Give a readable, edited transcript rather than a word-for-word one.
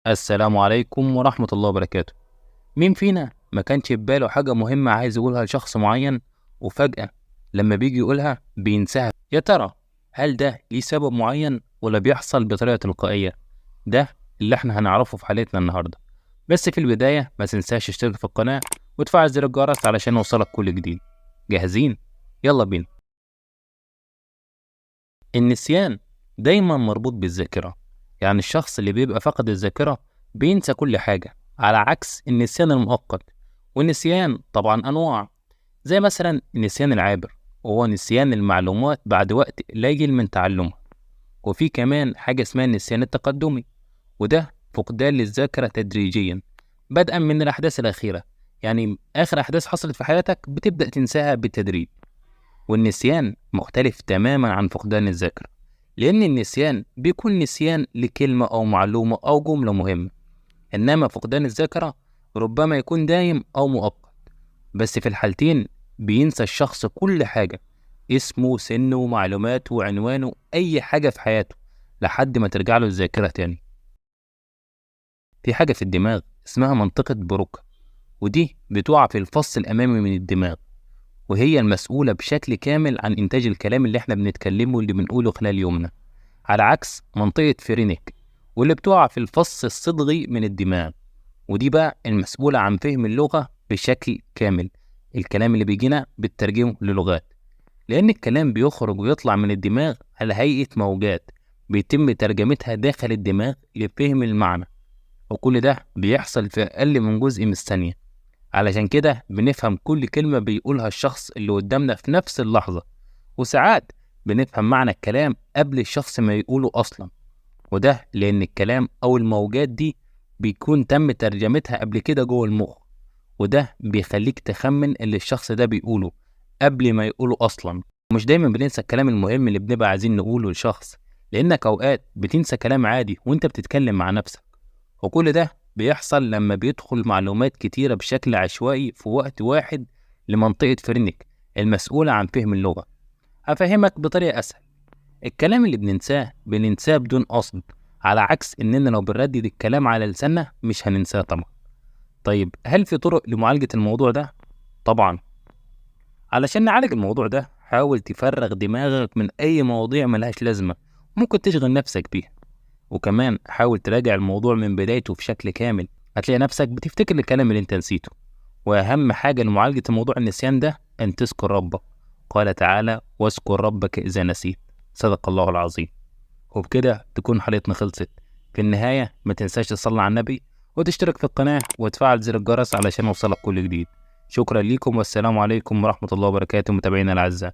السلام عليكم ورحمة الله وبركاته. مين فينا ما كانش في باله حاجة مهمة عايز يقولها لشخص معين، وفجأة لما بيجي يقولها بينساها؟ يا ترى هل ده ليه سبب معين ولا بيحصل بطريقة تلقائية؟ ده اللي احنا هنعرفه في حلقتنا النهاردة. بس في البداية ما تنساش تشترك في القناة وتفعل زر الجرس علشان يوصلك كل جديد. جاهزين؟ يلا بينا. النسيان دايما مربوط بالذاكرة، يعني الشخص اللي بيبقى فقد الذاكرة بينسى كل حاجة، على عكس النسيان المؤقت. والنسيان طبعا أنواع، زي مثلا النسيان العابر، وهو نسيان المعلومات بعد وقت قليل من تعلمها. وفي كمان حاجة اسمها النسيان التقدمي، وده فقدان للذاكرة تدريجيا بدءا من الأحداث الأخيرة، يعني آخر أحداث حصلت في حياتك بتبدأ تنساها بالتدريج. والنسيان مختلف تماما عن فقدان الذاكرة، لأن النسيان بيكون نسيان لكلمة أو معلومة أو جملة مهمة، إنما فقدان الذاكرة ربما يكون دايم أو مؤقت. بس في الحالتين بينسى الشخص كل حاجة، اسمه سنه ومعلوماته وعنوانه، أي حاجة في حياته، لحد ما ترجع له الذاكرة تاني. في حاجة في الدماغ اسمها منطقة بروكا، ودي بتقع في الفص الأمامي من الدماغ، وهي المسؤولة بشكل كامل عن إنتاج الكلام اللي احنا بنتكلمه واللي بنقوله خلال يومنا، على عكس منطقة فيرينيك واللي بتقع في الفص الصدغي من الدماغ، ودي بقى المسؤولة عن فهم اللغة بشكل كامل. الكلام اللي بيجينا بالترجمة للغات، لأن الكلام بيخرج ويطلع من الدماغ على هيئة موجات بيتم ترجمتها داخل الدماغ لفهم المعنى، وكل ده بيحصل في أقل من جزء من الثانية. علشان كده بنفهم كل كلمة بيقولها الشخص اللي قدامنا في نفس اللحظة، وساعات بنفهم معنى الكلام قبل الشخص ما يقوله أصلا، وده لأن الكلام أو الموجات دي بيكون تم ترجمتها قبل كده جوه المخ، وده بيخليك تخمن اللي الشخص ده بيقوله قبل ما يقوله أصلا. ومش دايما بننسى الكلام المهم اللي بنبقى عايزين نقوله لشخص، لأنك أوقات بتنسى كلام عادي وانت بتتكلم مع نفسك، وكل ده بيحصل لما بيدخل معلومات كتيرة بشكل عشوائي في وقت واحد لمنطقة فرينك المسؤولة عن فهم اللغة. هفهمك بطريقة أسهل. الكلام اللي بننساه بدون قصد، على عكس إننا لو بنردد الكلام على لساننا مش هننساه طبعا. طيب هل في طرق لمعالجة الموضوع ده؟ طبعا. علشان نعالج الموضوع ده حاول تفرغ دماغك من أي مواضيع ملهاش لازمة ممكن تشغل نفسك بيها، وكمان حاول تراجع الموضوع من بدايته بشكل كامل، هتلاقي نفسك بتفتكر الكلام اللي انت نسيته. واهم حاجة لمعالجة موضوع النسيان ده ان تذكر ربك، قال تعالى واذكر ربك اذا نسيت، صدق الله العظيم. وبكده تكون حلقتنا خلصت. في النهاية ما تنساش تصلي على النبي وتشترك في القناة وتفعل زر الجرس علشان يوصلك كل جديد. شكرا لكم والسلام عليكم ورحمة الله وبركاته متابعينا الأعزاء.